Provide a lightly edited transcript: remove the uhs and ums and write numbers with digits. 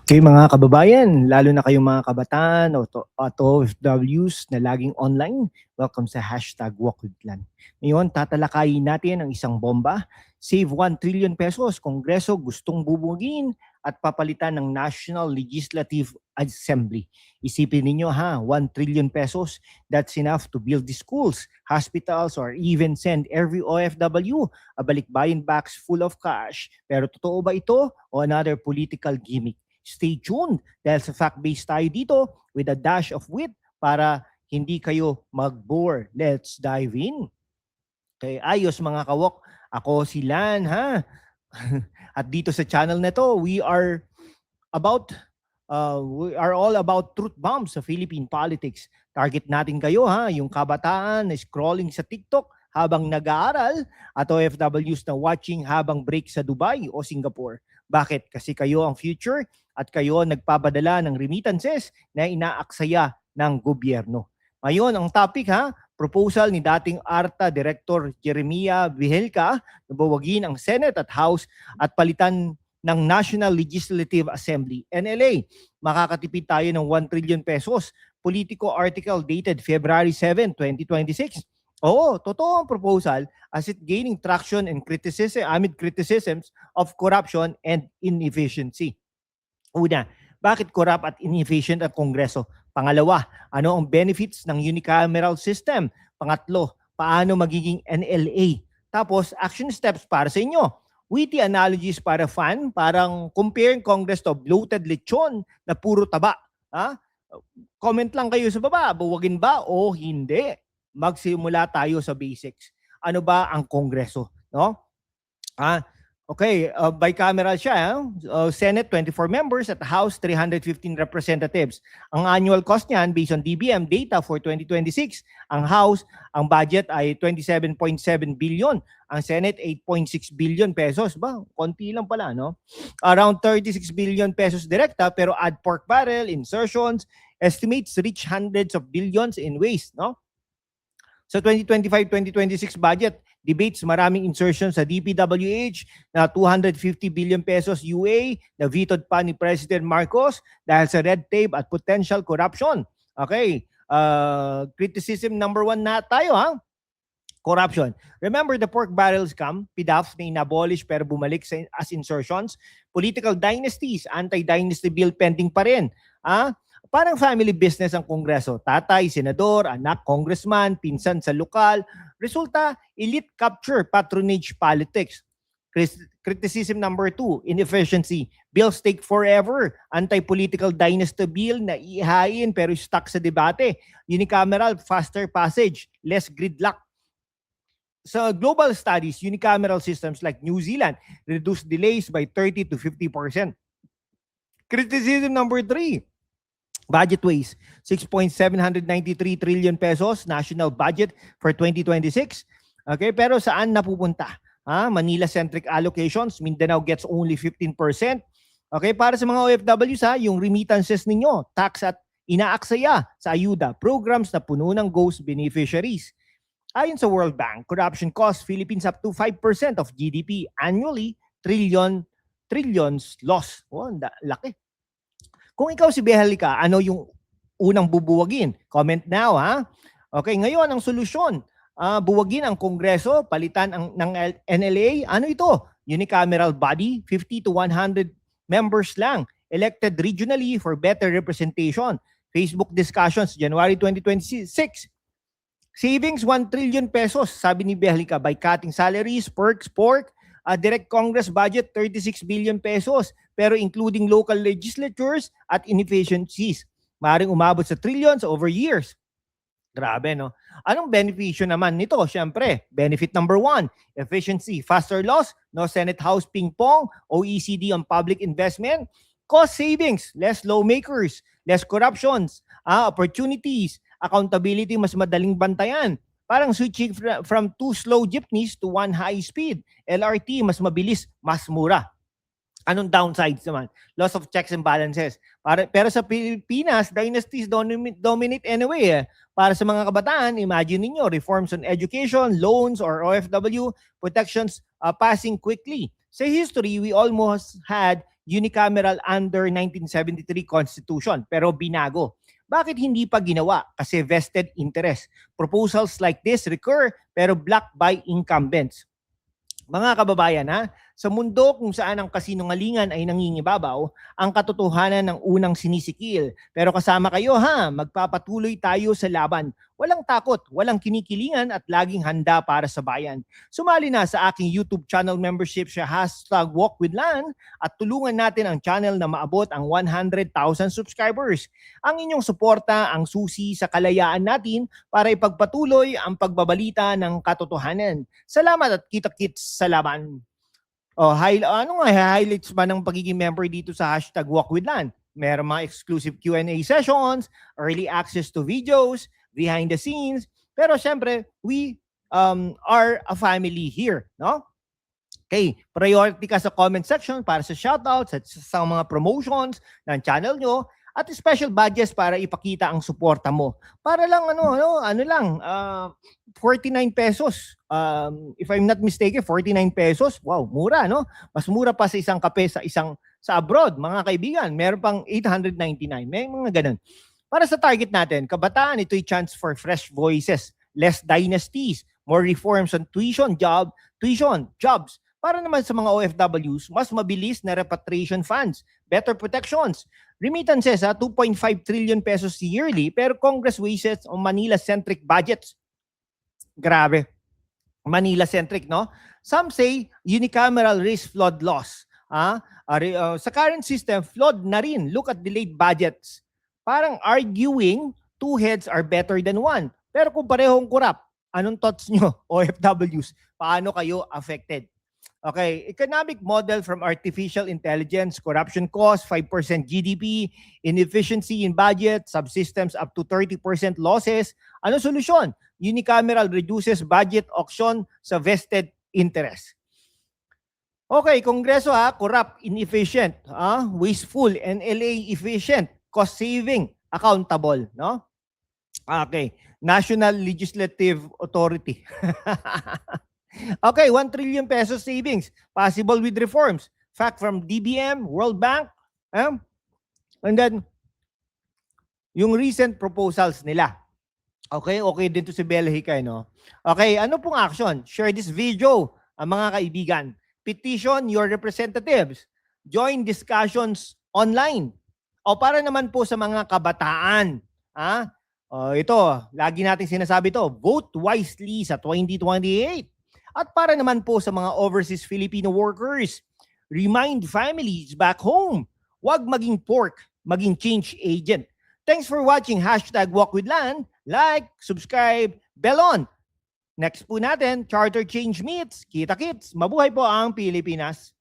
Okay, mga kababayan, lalo na kayong mga kabataan at OFWs na laging online, welcome sa #WalkWithLan. Ngayon, tatalakayin natin ang isang bomba, save 1 trillion pesos, Kongreso gustong bubugin at papalitan ng National Legislative Assembly. Isipin ninyo ha, 1 trillion pesos, that's enough to build the schools, hospitals, or even send every OFW a balikbayan box full of cash. Pero totoo ba ito o another political gimmick? Stay tuned dahil sa fact-based tayo dito with a dash of wit para hindi kayo mag-bore. Let's dive in. Okay, ayos mga kawok. Ako si Lan ha. At dito sa channel na to, about we are all about truth bombs sa Philippine politics. Target natin kayo ha, yung kabataan na scrolling sa TikTok habang nag-aaral at OFWs na watching habang break sa Dubai o Singapore. Bakit? Kasi kayo ang future at kayo nagpapadala ng remittances na inaaksaya ng gobyerno. Ngayon, ang topic ha, proposal ni dating ARTA Director Jeremiah Vihelca na bawagin ang Senate at House at palitan ng National Legislative Assembly. NLA, makakatipid tayo ng 1 trillion pesos. Politico article dated February 7, 2026. Oo, totoo ang proposal as it gaining traction and amid criticisms of corruption and inefficiency. Una, bakit corrupt at inefficient ang Kongreso? Pangalawa, ano ang benefits ng unicameral system? Pangatlo, paano magiging NLA? Tapos, action steps para sa inyo. Witty analogies para fun, parang comparing Congress to bloated lechon na puro taba. Ha? Comment lang kayo sa baba, buwagin ba o hindi? Magsimula tayo sa basics. Ano ba ang Kongreso? No? Okay, bicameral siya. Senate, 24 members at House, 315 representatives. Ang annual cost niyan, based on DBM data for 2026, ang House, ang budget ay 27.7 billion. Ang Senate, 8.6 billion pesos. Ba, konti lang pala, no? Around 36 billion pesos direkta, pero add pork barrel, insertions, estimates reach hundreds of billions in waste, no? Sa 2025-2026 budget, debates, maraming insertions sa DPWH na 250 billion pesos UA na vetoed pa ni President Marcos dahil sa red tape at potential corruption. Okay, criticism number 1 na tayo ha. Corruption. Remember the pork barrel scam, PDAF na inabolish pero bumalik as insertions? Political dynasties, anti-dynasty bill pending pa rin. Parang family business ang Kongreso. Tatay, senador, anak, congressman, pinsan sa lokal. Resulta, elite capture, patronage politics. Criticism number 2, inefficiency. Bills take forever. Anti-political dynasty bill na ihain pero stuck sa debate. Unicameral, faster passage, less gridlock. Sa global studies, unicameral systems like New Zealand reduce delays by 30 to 50%. Criticism number 3, budget waste, 6.793 trillion pesos national budget for 2026. Okay, pero saan napupunta? Manila-centric allocations, Mindanao gets only 15%. Okay, para sa mga OFWs yung remittances ninyo, tax at inaaksaya sa ayuda, programs na puno ng ghost beneficiaries. Ayon sa World Bank, corruption costs Philippines up to 5% of GDP annually, trillions loss. Oh, laki. Kung ikaw si Vihelca, ano yung unang bubuwagin? Comment now ha. Okay, ngayon ang solusyon. Buwagin ang Kongreso, palitan ng NLA. Ano ito? Unicameral body, 50 to 100 members lang. Elected regionally for better representation. Facebook discussions, January 2026. Savings 1 trillion pesos, sabi ni Vihelca, by cutting salaries, perks, pork, direct Congress budget 36 billion pesos, pero including local legislatures at inefficiencies. Maaaring umabot sa trillions over years. Grabe, no? Anong benepisyo naman nito? Siyempre, benefit number 1, efficiency, faster laws, no Senate House ping-pong, OECD on public investment, cost savings, less lawmakers, less corruptions, opportunities, accountability, mas madaling bantayan. Parang switching from 2 slow jeepneys to 1 high speed. LRT, mas mabilis, mas mura. Anong downsides naman? Loss of checks and balances. Pero sa Pilipinas, dynasties dominate anyway. Para sa mga kabataan, imagine niyo reforms on education, loans, or OFW protections passing quickly. Sa history, we almost had unicameral under 1973 Constitution pero binago. Bakit hindi pa ginawa? Kasi vested interest. Proposals like this recur pero blocked by incumbents. Mga kababayan, sa mundo kung saan ang kasinungalingan ay nangingibabaw, ang katotohanan ng unang sinisikil. Pero kasama kayo magpapatuloy tayo sa laban. Walang takot, walang kinikilingan at laging handa para sa bayan. Sumali na sa aking YouTube channel membership sa #WalkWithLan at tulungan natin ang channel na maabot ang 100,000 subscribers. Ang inyong suporta ang susi sa kalayaan natin para ipagpatuloy ang pagbabalita ng katotohanan. Salamat at kita-kits sa laban. Ano nga highlights ba ng pagiging member dito sa #WalkWithLan? Meron mga exclusive Q&A sessions, early access to videos, behind the scenes. Pero syempre, we are a family here, no? Okay, priority ka sa comment section para sa shoutouts at sa mga promotions ng channel nyo at special badges para ipakita ang suporta mo. Para lang 49 pesos. If I'm not mistaken, 49 pesos. Wow, mura, no? Mas mura pa sa isang kape sa abroad, mga kaibigan. Meron pang 899. May mga ganun. Para sa target natin, kabataan, ito'y chance for fresh voices, less dynasties, more reforms on tuition, jobs. Para naman sa mga OFWs, mas mabilis na repatriation funds, better protections, remittances 2.5 trillion pesos yearly, pero Congress wastes on Manila-centric budgets. Grabe. Manila-centric, no? Some say unicameral risk flood loss. Sa current system, flood na rin. Look at delayed budgets. Parang arguing two heads are better than one. Pero kung parehong kurap, anong thoughts nyo, OFWs? Paano kayo affected? Okay, economic model from artificial intelligence, corruption cost, 5% GDP, inefficiency in budget, subsystems up to 30% losses. Ano solusyon? Unicameral reduces budget auction sa vested interest. Okay, Kongreso corrupt, inefficient, wasteful, NLA efficient, cost saving, accountable, no? Okay, National Legislative Authority. Okay, 1 trillion pesos savings, possible with reforms. Fact from DBM, World Bank, and then yung recent proposals nila. Okay din to si Bella Hikay, no? Okay, ano pong action? Share this video, mga kaibigan. Petition your representatives. Join discussions online. O para naman po sa mga kabataan, ito, lagi nating sinasabi to, vote wisely sa 2028. At para naman po sa mga overseas Filipino workers, remind families back home, huwag maging pork, maging change agent. Thanks for watching #WalkWithLan. Like, subscribe, bell on. Next po natin, Charter Change Meets. Kita-kits. Mabuhay po ang Pilipinas.